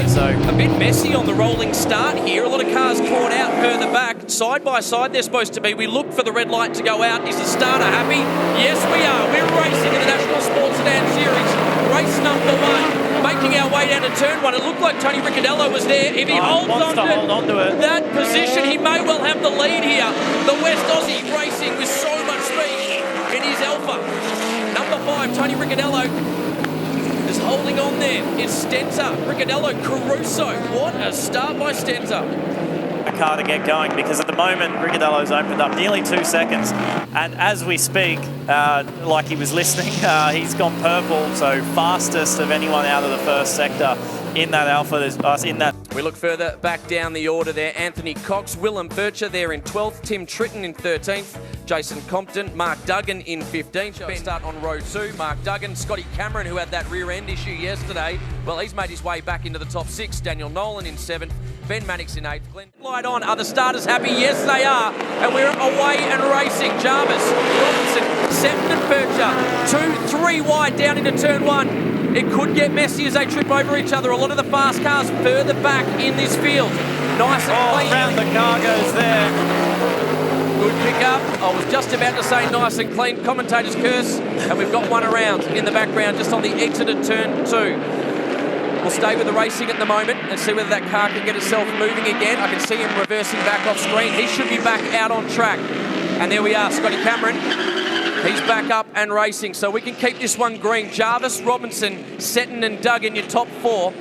So a bit messy on the rolling start here. A lot of cars caught out further back. Side by side they're supposed to be. We look for the red light to go out. Is the starter happy? Yes, we are. We're racing in the National Sports Sedan Series. Race number 1. Making our way down to turn 1. It looked like Tony Ricciardello was there. If he holds on to that position, he may well have the lead here. The West Aussie racing with so much speed in his Alpha. Number 5, Tony Ricciardello. Is holding on there. It's Stentor, Ricciardello, Caruso. What a start by Stentor. A car to get going, because at the moment Ricciardello's opened up nearly 2 seconds, and as we speak, like he was listening, he's gone purple, so fastest of anyone out of the first sector in that Alpha. There's us in that. We look further back down the order there. Anthony Cox, Willem Bircher there in 12th, Tim Tritton in 13th, Jason Compton, Mark Duggan in 15th. Start on row 2, Mark Duggan, Scotty Cameron, who had that rear end issue yesterday. Well, he's made his way back into the top 6. Daniel Nolan in 7th, Ben Mannix in 8th. Glenn light on. Are the starters happy? Yes, they are. And we're away and racing. Jarvis, Robinson, Seton and Bircher. 2, 3 wide down into turn 1. It could get messy as they trip over each other. A lot of the fast cars further back in this field. Nice and clean. Round the cargoes there. Good pick up. I was just about to say nice and clean. Commentator's curse. And we've got one around in the background just on the exit of turn 2. We'll stay with the racing at the moment and see whether that car can get itself moving again. I can see him reversing back off screen. He should be back out on track. And there we are, Scotty Cameron. He's back up and racing, so we can keep this one green. Jarvis, Robinson, Seton and Duggan, your top 4,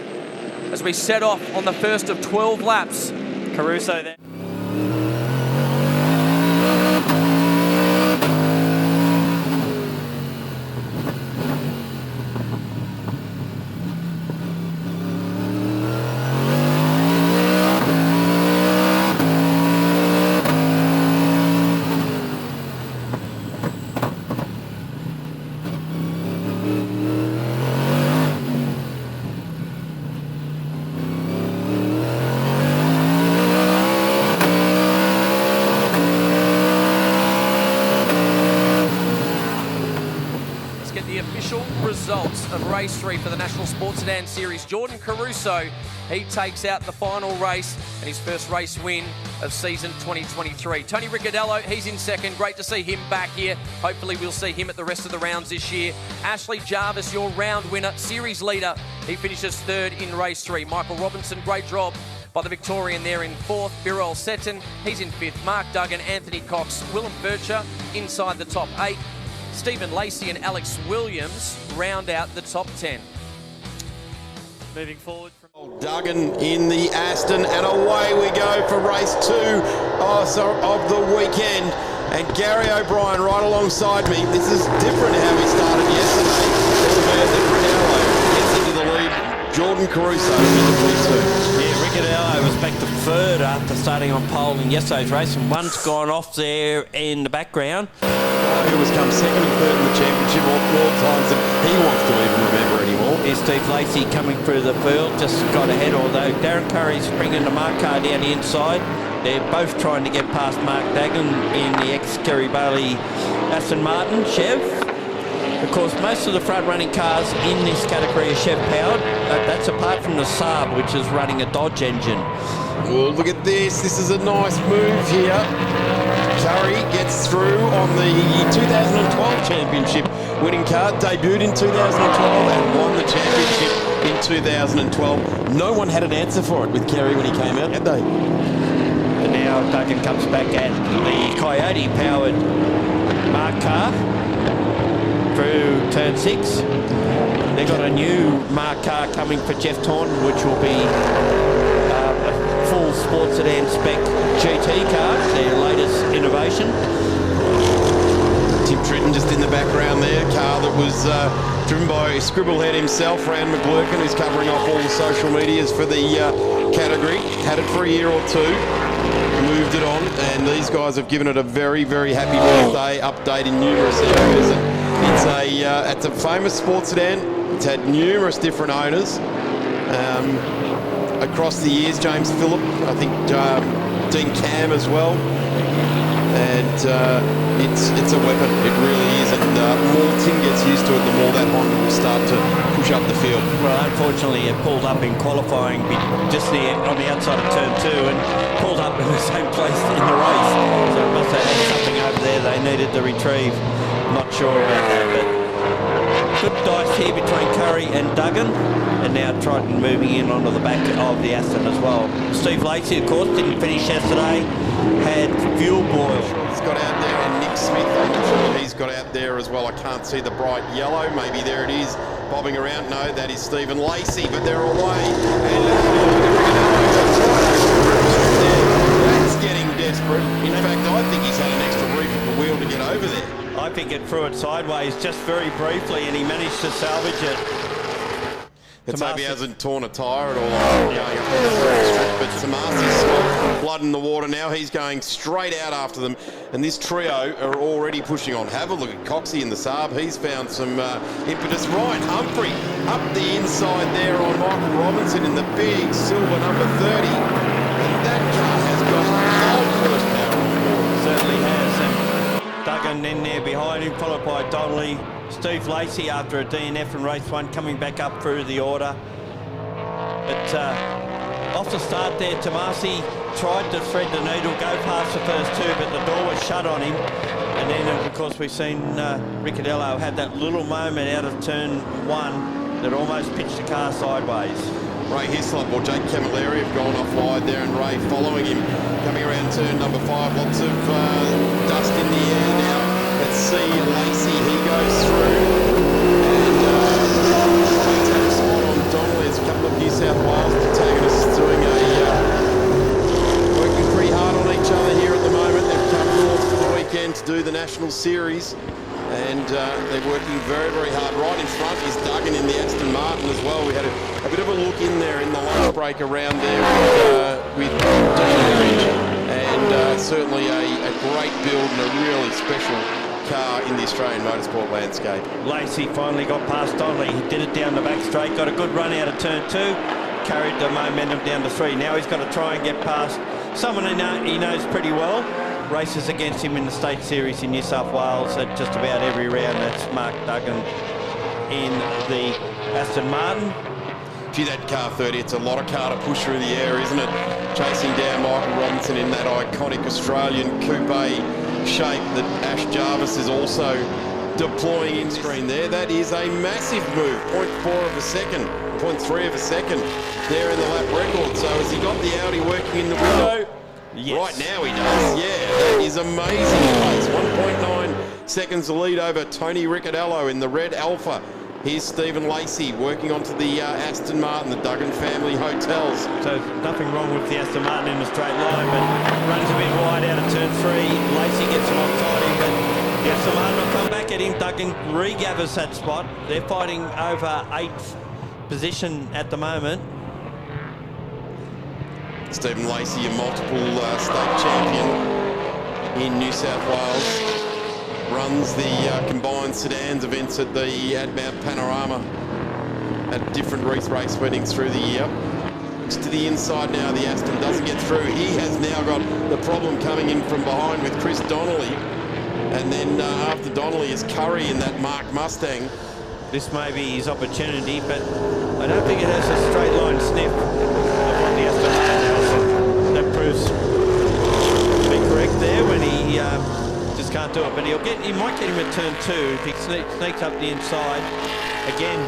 as we set off on the first of 12 laps. Caruso there. Results of race 3 for the National Sports Sedan Series. Jordan Caruso, he takes out the final race and his first race win of season 2023. Tony Ricciardello, he's in second. Great to see him back here. Hopefully we'll see him at the rest of the rounds this year. Ashley Jarvis, your round winner, series leader. He finishes 3rd in race 3. Michael Robinson, great job by the Victorian there in 4th. Birol Seton, he's in 5th. Mark Duggan, Anthony Cox, Willem Bircher inside the top 8. Stephen Lacey and Alex Williams round out the top 10. Moving forward from Duggan in the Aston, and away we go for race 2 of the weekend. And Gary O'Brien right alongside me. This is different how we started yesterday. Ricciardello gets into the lead. Jordan Caruso in the P2. Yeah, Ricciardello was back to 3rd after starting on pole in yesterday's race, and one's gone off there in the background. Who has come 2nd and 3rd in the championship all times that he wants to even remember anymore. Here's Steve Lacey coming through the field, just got ahead, although Darren Curry's bringing the Mark car down the inside. They're both trying to get past Mark Duggan in the ex-Kerry Bailey Aston Martin Chev. Of course, most of the front-running cars in this category are Chev-powered. That's apart from the Saab, which is running a Dodge engine. Oh, look at this. This is a nice move here. Curry gets through on the 2012 championship winning car, debuted in 2012 and won the championship in 2012. No one had an answer for it with Kerry when he came out, had they? And now Duggan comes back at the Coyote-powered Mark car through turn 6. They've got a new Mark car coming for Jeff Taunton, which will be a full Sports Sedan spec GT car, their latest innovation. Tim Tritton just in the background there. Car that was driven by Scribblehead himself, Rand McGlurkin, who's covering off all the social medias for the category. Had it for a year or two, moved it on, and these guys have given it a very, very happy birthday update in numerous areas. And it's a famous sports sedan. It's had numerous different owners across the years. James Phillip, I think Dean Cam as well. And it's a weapon, it really is, and the more Tim gets used to it, the more that Honda will start to push up the field. Well, unfortunately, it pulled up in qualifying just on the outside of turn 2 and pulled up in the same place in the race. So it must have had something over there they needed to retrieve. Not sure about that, but good dice here between Curry and Duggan. And now Triton moving in onto the back of the Aston as well. Steve Lacey, of course, didn't finish yesterday. Had fuel boil. He's got out there, and Nick Smith, I'm not sure what he's got out there as well. I can't see the bright yellow. Maybe there it is, bobbing around. No, that is Stephen Lacey, but they're away. And that's getting desperate. In fact, I think he's had an extra reef of the wheel to get over there. I think it threw it sideways just very briefly, and he managed to salvage it. Let's hope he hasn't torn a tyre at all going up on the strip. But Tomasi's blood in the water now. He's going straight out after them. And this trio are already pushing on. Have a look at Coxie in the Saab. He's found some impetus. Ryan Humphrey up the inside there on Michael Robinson in the big silver number 30. And that car has got a lot of horsepower on board. Certainly has. And Duggan in there behind him, followed by Donnelly. Steve Lacey after a DNF in race 1 coming back up through the order. But off the start there, Tomasi tried to thread the needle, go past the first 2, but the door was shut on him. And then, of course, we've seen Ricciardello had that little moment out of turn 1 that almost pitched the car sideways. Ray Hislop or Jake Camilleri have gone off wide there, and Ray following him, coming around turn number 5. Lots of dust in the air now. Let's see Lacey, he goes through, and he takes a spot on Donnelly. There's a couple of New South Wales protagonists doing working pretty hard on each other here at the moment. They've come north for the weekend to do the National Series, and they're working very, very hard. Right in front is Duggan in the Aston Martin as well. We had a bit of a look in there in the lunch break around there with Duggan, and certainly a great build and a really special car in the Australian motorsport landscape. Lacey finally got past Donnelly. He did it down the back straight, got a good run out of turn 2, carried the momentum down to 3. Now he's got to try and get past someone he knows pretty well. Races against him in the State Series in New South Wales at just about every round. That's Mark Duggan in the Aston Martin. Gee, that car 30, it's a lot of car to push through the air, isn't it? Chasing down Michael Robinson in that iconic Australian coupe shape that Ash Jarvis is also deploying in screen there. That is a massive move, 0.4 of a second, 0.3 of a second there in the lap record. So has he got the Audi working in the window? Yes. Right now he does, yeah. That is amazing pace. 1.9 seconds to lead over Tony Ricciardello in the red Alpha. Here's Stephen Lacey working onto the Aston Martin, the Duggan family hotels. So nothing wrong with the Aston Martin in a straight line, but runs a bit wide out of turn 3. Lacey gets him offside him, but the Aston Martin will come back at him. Duggan regathers that spot. They're fighting over 8th position at the moment. Stephen Lacey, a multiple state champion in New South Wales. Runs the combined sedans events at the Admount Panorama at different race weddings through the year. Looks to the inside now, the Aston doesn't get through. He has now got the problem coming in from behind with Chris Donnelly. And then after Donnelly is Curry in that Mark Mustang. This may be his opportunity, but I don't think it has a straight line sniff of what the Aston Martin has. That proves to be correct there when he just can't do it. But he might get him at turn 2 if he sneaks up the inside. Again,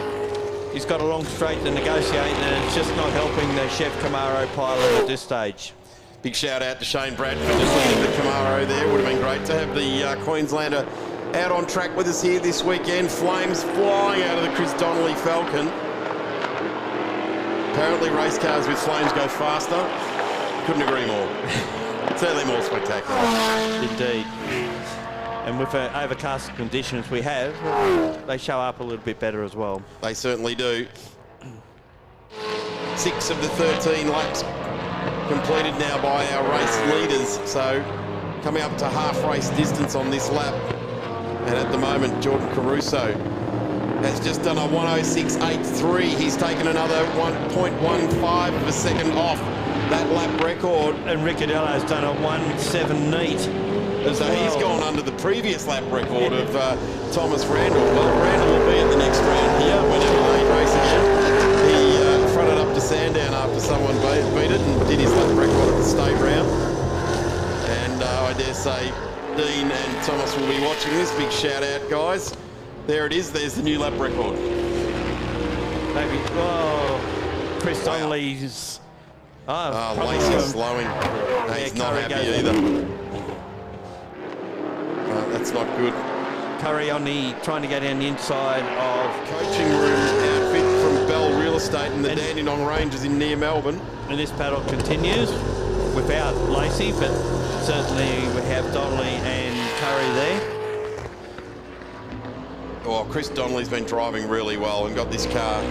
he's got a long straight to negotiate, and it's just not helping the Chef Camaro pilot at this stage. Big shout out to Shane Bradford, just looking at the Camaro there. Would have been great to have the Queenslander out on track with us here this weekend. Flames flying out of the Chris Donnelly Falcon. Apparently race cars with flames go faster. Couldn't agree more. Certainly more spectacular. Indeed. And with the overcast conditions we have, they show up a little bit better as well. They certainly do. 6 of the 13 laps completed now by our race leaders. So coming up to half race distance on this lap. And at the moment, Jordan Caruso has just done a 1:06.83. He's taken another 1.15 of a second off that lap record. And Ricciardello's done a 1:07 neat. So he's gone under the previous lap record of Thomas Randall. Well, Randall will be at the next round here whenever they race again. He fronted up to Sandown after someone beat it and did his lap record at the state round. And I dare say Dean and Thomas will be watching this. Big shout out, guys. There it is. There's the new lap record. Maybe. Oh, Chris Donnelly's. Lacey's slowing. No, he's not happy either. That's not good. Curry trying to get on the inside of Coaching room outfit from Bell Real Estate in the Dandenong Ranges in near Melbourne. And this battle continues without Lacey, but certainly we have Donnelly and Curry there. Well, Chris Donnelly's been driving really well and got this car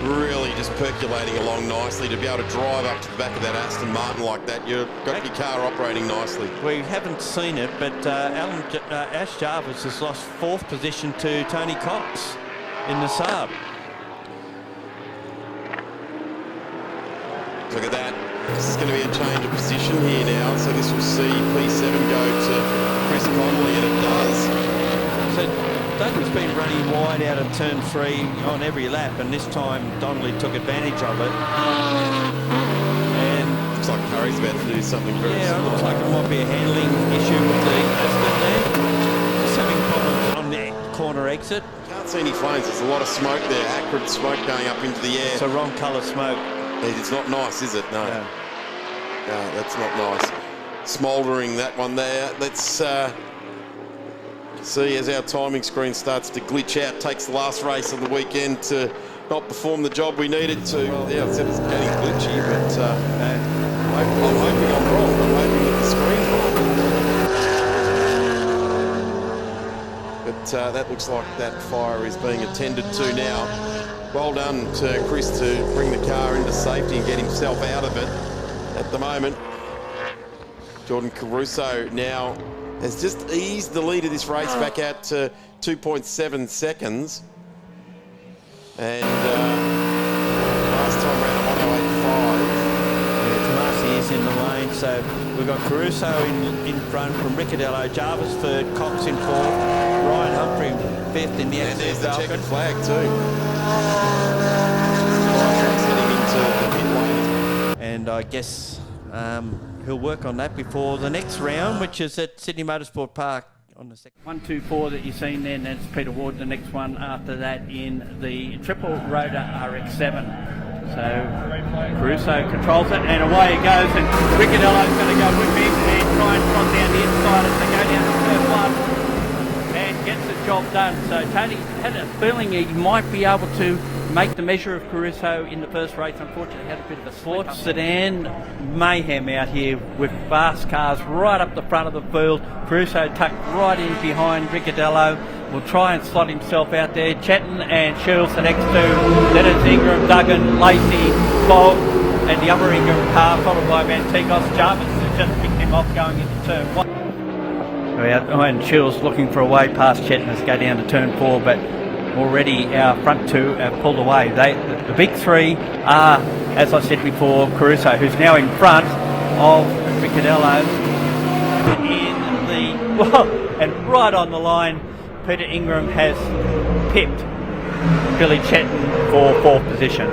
really just percolating along nicely. To be able to drive up to the back of that Aston Martin like that, you've got your car operating nicely. We haven't seen it, but Ash Jarvis has lost 4th position to Tony Cox in the Saab. Look at that. This is going to be a change of position here now, so this will see P7 go to Chris Connolly, and it does. So Duggan's been running wide out of turn 3 on every lap, and this time Donnelly took advantage of it. And looks like Curry's about to do something very similar. It looks like it might be a handling issue with the Aston there. Just having problems on the corner exit. Can't see any flames. There's a lot of smoke there, acrid smoke going up into the air. It's a wrong colour smoke. It's not nice, is it? No. No, that's not nice. Smouldering, that one there. Let's see as our timing screen starts to glitch out. Takes the last race of the weekend to not perform the job we needed to. Well, yeah, it's getting glitchy, but I'm hoping I'm wrong. I'm hoping that the screen's wrong. But that looks like that fire is being attended to now. Well done to Chris to bring the car into safety and get himself out of it. At the moment, Jordan Caruso now has just eased the lead of this race back out to 2.7 seconds. And last time round at 1:08.5. Tomasi is in the lane, so we've got Caruso in front from Ricciardello, Jarvis third, Cox in 4th, Ryan Humphrey 5th in the And there's the Falcon. checkered flag too. Heading into the pit lane. And I guess he'll work on that before the next round, which is at Sydney Motorsport Park on the second. 1-2-4 that you've seen then, that's Peter Ward. The next one after that in the triple rotor RX-7. So Caruso controls it and away he goes, and Ricciardello's going to go with him and try and front down the inside as they go down to turn 1 and gets the job done. So Tony had a feeling he might be able to make the measure of Caruso in the first race. Unfortunately, had a bit of a slip up. Sedan mayhem out here with fast cars right up the front of the field. Caruso tucked right in behind Ricciardello. Will try and slot himself out there. Chetton and Shields the next two. Then it's Ingram, Duggan, Lacey, Fogg, and the other Ingram car, followed by Mantikos. Jarvis has just picked him off going into turn 1. And Shields looking for a way past Chetton as go down to turn 4, but already our front two have pulled away. The big three are, as I said before, Caruso, who's now in front of Ricciardello and right on the line, Peter Ingram has pipped Billy Chetton for 4th position.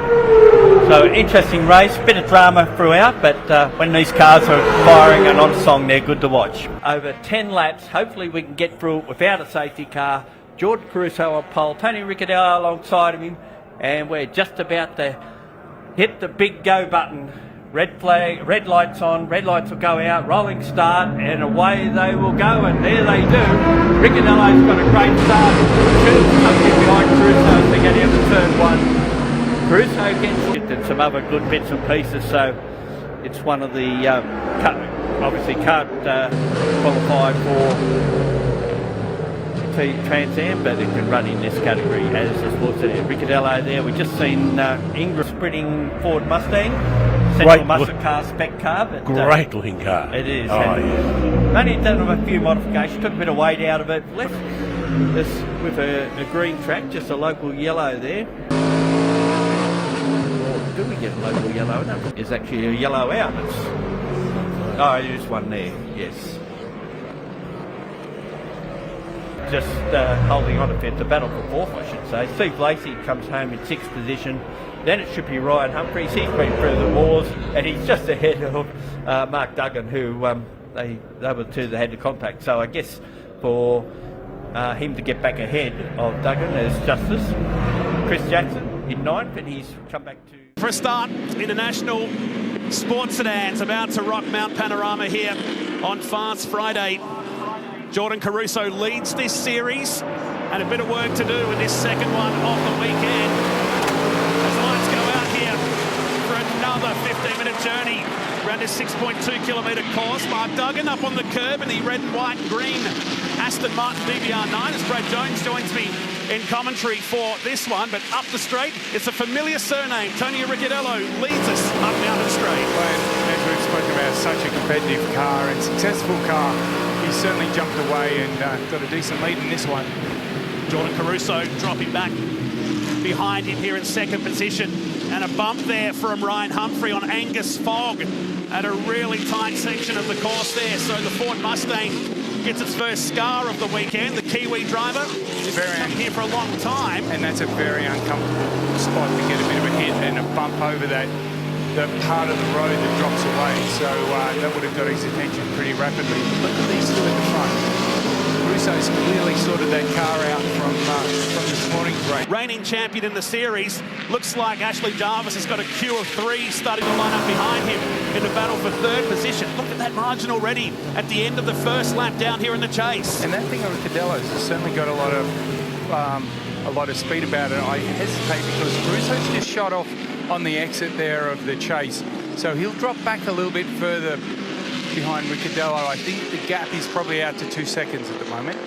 So interesting race, bit of drama throughout, but when these cars are firing and on song, they're good to watch. Over 10 laps, hopefully we can get through it without a safety car. Jordan Caruso on pole, Tony Ricciardello alongside of him, and we're just about to hit the big go button. Red flag, red lights on, red lights will go out, rolling start, and away they will go, and there they do. Ricciardello's got a great start. Shields up here behind Caruso as they get down to turn 1. Caruso gets it and some other good bits and pieces, so it's one of the, obviously can't qualify for Trans Am, but it can run in this category as a sports sedan. Ricciardello there. We've just seen Ingram sprinting Ford Mustang. Central muscle car, spec car. But, great looking car. It is. Oh, yeah. Only done a few modifications. Took a bit of weight out of it. Left this with a green track, just a local yellow there. Or do we get a local yellow? No, it's actually a yellow out. Oh, there's one there. Yes. Just holding on a bit, the battle for fourth, I should say. Steve Lacey comes home in 6th position. Then it should be Ryan Humphries. He's been through the wars, and he's just ahead of Mark Duggan, who they were two that had the contact. So I guess for him to get back ahead of Duggan as Justice, Chris Jackson in 9th, and he's come back to... For a start, International Sports Sedans about to rock Mount Panorama here on Fast Friday. Jordan Caruso leads this series, and a bit of work to do in this second one of the weekend. As the lights go out here for another 15-minute journey around this 6.2-kilometre course. Mark Duggan up on the curb in the red and white and green Aston Martin DBR9 as Brad Jones joins me in commentary for this one. But up the straight, it's a familiar surname. Tony Ricciardello leads us up Mountain Straight. Well, as we've spoken about, such a competitive car and successful car. He certainly jumped away and got a decent lead in this one. Jordan Caruso dropping back behind him here in 2nd position. And a bump there from Ryan Humphrey on Angus Fogg at a really tight section of the course there. So the Ford Mustang gets its first scar of the weekend. The Kiwi driver is been here for a long time. And that's a very uncomfortable spot to get a bit of a hit and a bump over the part of the road that drops away. So that would have got his attention pretty rapidly. Look at these two at the front. Russo's clearly sorted that car out from this morning's race. Reigning champion in the series. Looks like Ashley Jarvis has got a queue of 3 starting to line up behind him in the battle for 3rd position. Look at that margin already at the end of the first lap down here in the chase. And that thing of Cadello's has certainly got a lot of speed about it. I hesitate because Russo's just shot off on the exit there of the chase. So he'll drop back a little bit further behind Ricciardello. I think the gap is probably out to 2 seconds at the moment.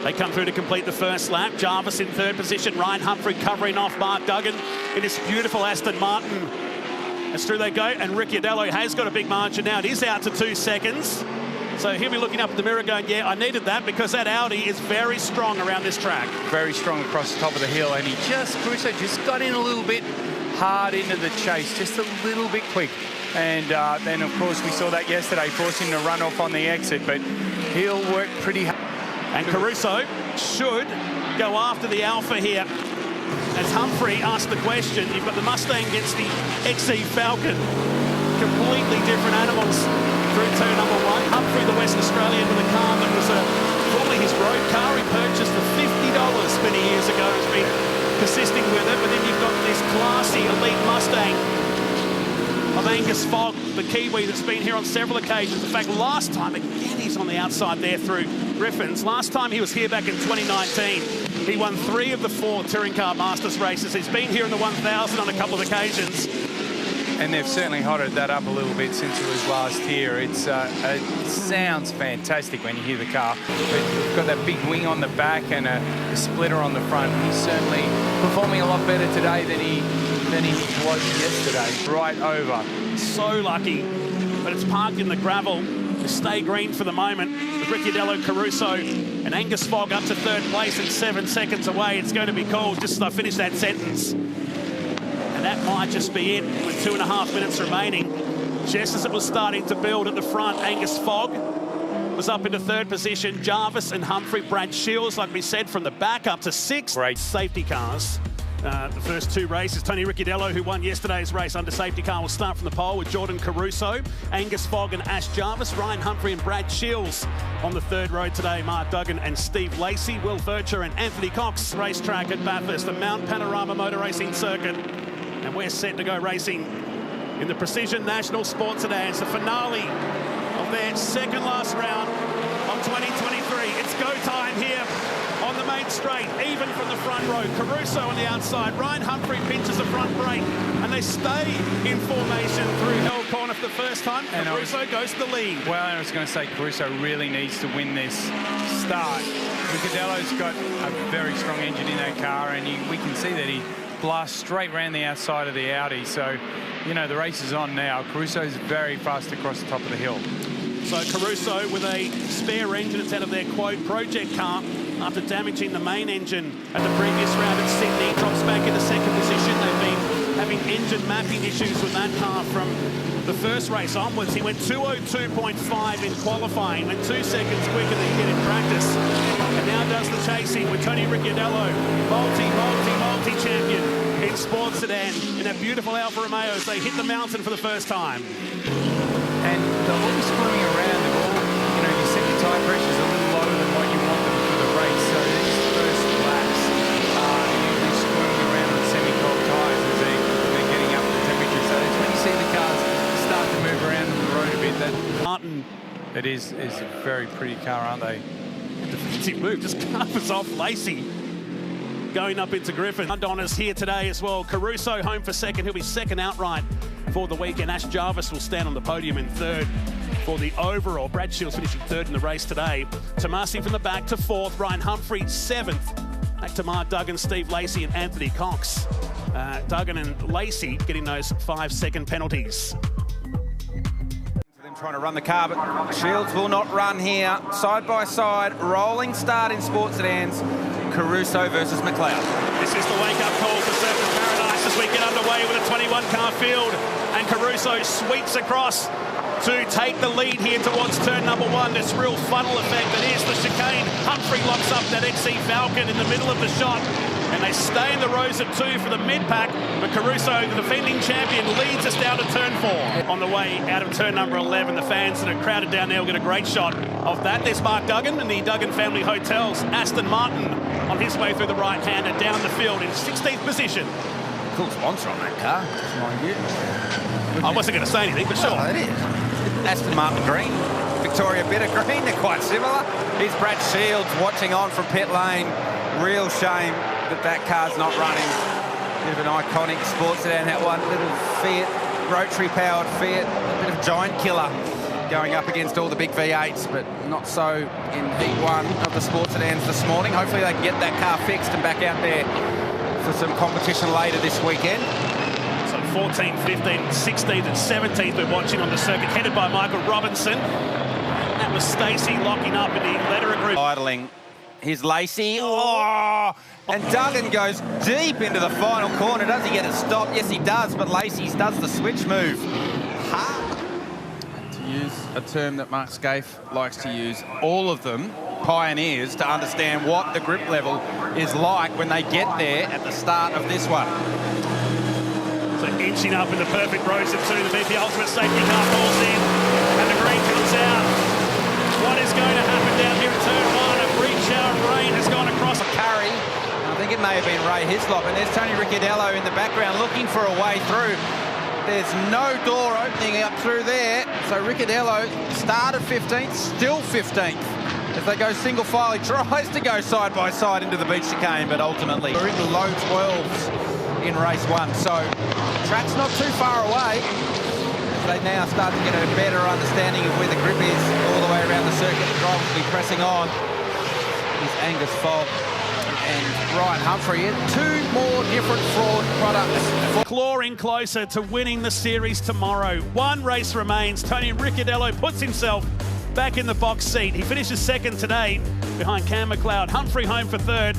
They come through to complete the first lap. Jarvis in 3rd position. Ryan Humphrey covering off Mark Duggan in this beautiful Aston Martin. As through they go, and Ricciardello has got a big margin now. It is out to 2 seconds. So he'll be looking up at the mirror going, yeah, I needed that because that Audi is very strong around this track. Very strong across the top of the hill, and Caruso just got in a little bit hard into the chase, just a little bit quick. And then, of course, we saw that yesterday, forcing him to run off on the exit, but he'll work pretty hard. And Caruso should go after the Alpha here. As Humphrey asked the question, you've got the Mustang against the XE Falcon. Completely different animals through turn number 1. Humphrey, the West Australian, with a car that was formerly his road car. He purchased for $50 many years ago. He's been persisting with it, but then you've got this classy elite Mustang of Angus Fogg, the Kiwi that's been here on several occasions. In fact, last time, again, he's on the outside there through Griffins. Last time he was here back in 2019. He won 3 of the 4 Touring Car Masters races. He's been here in the 1000 on a couple of occasions. And they've certainly hotted that up a little bit since it was last year. It sounds fantastic when you hear the car. It's got that big wing on the back and a splitter on the front. He's certainly performing a lot better today than he was yesterday. Right over. So lucky, but it's parked in the gravel. To stay green for the moment with Ricciardello, Caruso and Angus Fogg up to 3rd place and 7 seconds away. It's going to be called just as I finish that sentence. And that might just be it with 2.5 minutes remaining. Just as it was starting to build at the front, Angus Fogg was up into 3rd position. Jarvis and Humphrey, Brad Shields, like we said, from the back up to 6. Great Safety cars. The first 2 races, Tony Ricciardello, who won yesterday's race under safety car, will start from the pole with Jordan Caruso, Angus Fogg and Ash Jarvis, Ryan Humphrey and Brad Shields on the 3rd row today. Mark Duggan and Steve Lacey, Will Furcher and Anthony Cox racetrack at Bathurst, the Mount Panorama Motor Racing Circuit. And we're set to go racing in the Precision National Sports Sedans, the finale of their 2nd last round of 2023. It's go time here on the main straight, even from the front row. Caruso on the outside. Ryan Humphrey pinches the front brake, and they stay in formation through Hell Corner for the first time. And Caruso goes to the lead. Well, I was going to say Caruso really needs to win this start Ricciardello's got a very strong engine in that car, and we can see that he blasts straight round the outside of the Audi. So, you know, the race is on now. Caruso's very fast across the top of the hill. So Caruso with a spare engine. It's out of their quote project car after damaging the main engine at the previous round at Sydney. Drops back into second position. They've been having engine mapping issues with that car from the first race onwards. He went 2:02.5 in qualifying, went 2 seconds quicker than he did in practice, and now does the chasing with Tony Ricciardello, multi-champion in sports sedan in that beautiful Alfa Romeo as they hit the mountain for the first time. And they'll all be swimming around. You know, you set your tyre pressures a little lower than what you want them for the race. So these first laps are usually swimming around on semi-cold tyres as they're getting up to temperature. So that's when you see the cars start to move around on the road a bit. Martin. It is a very pretty car, aren't they? Defensive move, just covers off Lacey. Going up into Griffin. Donna's here today as well. Caruso home for second. He'll be second outright for the weekend. Ash Jarvis will stand on the podium in third for the overall. Brad Shields finishing third in the race today. Tomasi from the back to fourth. Ryan Humphrey seventh. Back to Mark Duggan, Steve Lacey and Anthony Cox. Duggan and Lacey getting those 5-second penalties. Trying to run the car, but Shields will not run here. Side by side, rolling start in sports sedans. Caruso versus McLeod. This is the wake-up call for Surfers Paradise as we get underway with a 21-car field, and Caruso sweeps across to take the lead here towards turn number one. This real funnel effect that is the chicane. Humphrey locks up that XC Falcon in the middle of the shot, and they stay in the rows of two for the mid-pack, but Caruso, the defending champion, leads us down to turn four. On the way out of turn number 11, the fans that are crowded down there will get a great shot of that. There's Mark Duggan and the Duggan Family Hotels. Aston Martin on his way through the right-hander down the field in 16th position. Cool sponsor on that car, mind you. I wasn't going to say anything, but sure. Oh, it is. Aston Martin green, Victoria Bitter green, they're quite similar. Here's Brad Shields watching on from pit lane. Real shame that car's not running. Bit of an iconic sports sedan, that one. Little Fiat, rotary-powered Fiat, a bit of giant killer going up against all the big V8s, but not so in heat one of the sports sedans this morning. Hopefully they can get that car fixed and back out there for some competition later this weekend. So 14th, 15th, 16th and 17th we're watching on the circuit, headed by Michael Robinson. That was Stacey locking up in the Lederer group. Idling. Here's Lacey. Oh! And Duggan goes deep into the final corner. Does he get it stopped? Yes, he does, but Lacey does the switch move. To use a term that Mark Scaife likes to use, all of them pioneers to understand what the grip level is like when they get there at the start of this one. So inching up in the perfect rows of two, the BP Ultimate Safety Car pulls in, and the green comes out. What is going to happen down here at turn one? A brief shower of rain has gone across. Curry, I think it may have been Ray Hislop, and there's Tony Ricciardello in the background looking for a way through. There's no door opening up through there, so Ricciardello started 15th, still 15th. As they go single file, he tries to go side by side into the beach chicane, but ultimately we're in the low 12s in race one, so track's not too far away. They now start to get a better understanding of where the grip is all the way around the circuit. The driver will be pressing on. Is Angus Fogg and Ryan Humphrey. Two more different fraud products. Clawing closer to winning the series tomorrow. One race remains. Tony Ricciardello puts himself back in the box seat. He finishes second today behind Cam McLeod. Humphrey home for third.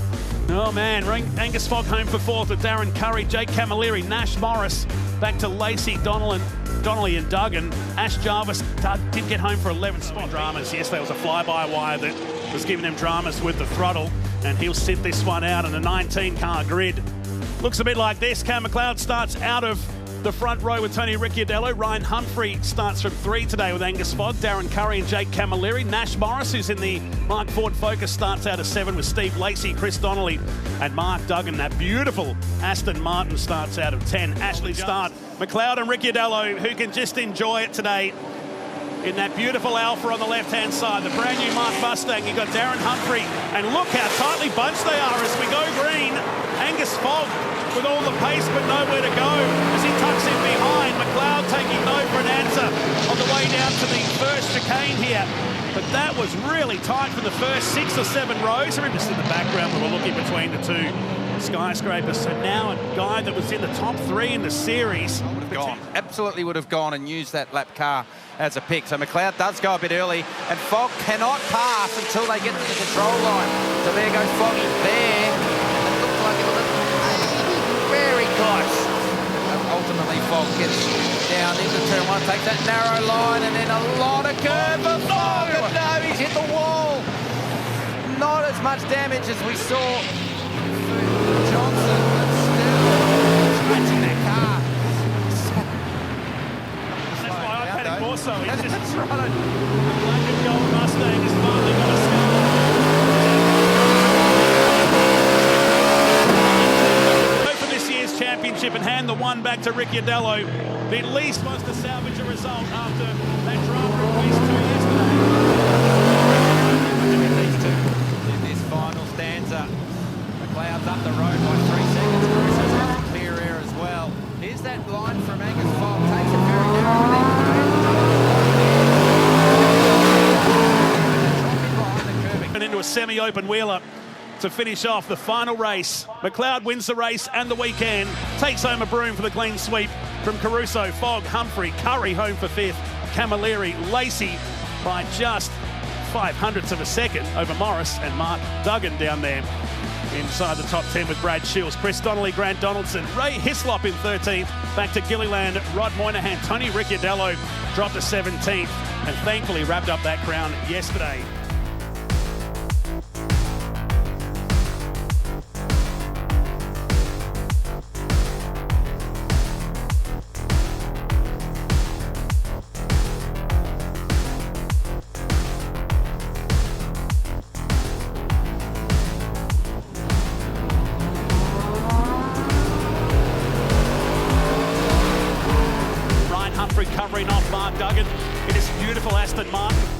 Oh man, Angus Fogg home for fourth with Darren Curry, Jake Camilleri, Nash Morris, back to Lacey, Donnelly and Duggan. Ash Jarvis did get home for 11th spot. Dramas, yes, there was a fly-by-wire that was giving him dramas with the throttle, and he'll sit this one out in a 19-car grid. Looks a bit like this. Cam McLeod starts out of the front row with Tony Ricciardello. Ryan Humphrey starts from 3 today with Angus Fogg, Darren Curry and Jake Camilleri. Nash Morris, who's in the Mark Ford Focus, starts out of 7 with Steve Lacey, Chris Donnelly and Mark Duggan. That beautiful Aston Martin starts out of 10. Ashley start. McLeod and Ricciardello, who can just enjoy it today in that beautiful Alfa on the left-hand side. The brand new Mark Mustang. You've got Darren Humphrey. And look how tightly bunched they are as we go green. Angus Fogg with all the pace but nowhere to go as he tucks in behind. McLeod taking no for an answer on the way down to the first chicane here. But that was really tight for the first 6 or 7 rows. We're just in the background, we were looking between the two skyscrapers. So now a guy that was in the top 3 in the series. Would have gone. Absolutely would have gone and used that lap car as a pick. So McLeod does go a bit early, and Fogg cannot pass until they get to the control line. So there goes Foggy there. And it looks like it was very close. And ultimately, Fogg gets down into turn 1, takes that narrow line, and then a lot of curve for Fogg. And no, he's hit the wall. Not as much damage as we saw Johnson, but still scratching that car. That's why I had it more so. It's just That's right. the black and gold Mustang has finally got a scar. Go for this year's championship and hand the one back to Ricciardello. He at least wants to salvage a result after that drama at least 2 yesterday. These two in this final stanza. McLeod's up the road by 3 seconds. Caruso's got some clear air as well. Here's that line from Angus Fogg. Takes it very narrowly. And into a semi-open wheeler to finish off the final race. McLeod wins the race and the weekend. Takes home a broom for the clean sweep from Caruso, Fogg, Humphrey, Curry home for 5th. Camilleri, Lacey by just 0.05 of a second over Morris, and Mark Duggan down there inside the top 10 with Brad Shields. Chris Donnelly, Grant Donaldson, Ray Hislop in 13th. Back to Gilliland, Rod Moynihan, Tony Ricciardello dropped to 17th and thankfully wrapped up that crown yesterday. Humphrey covering off Mark Duggan in his beautiful Aston Martin.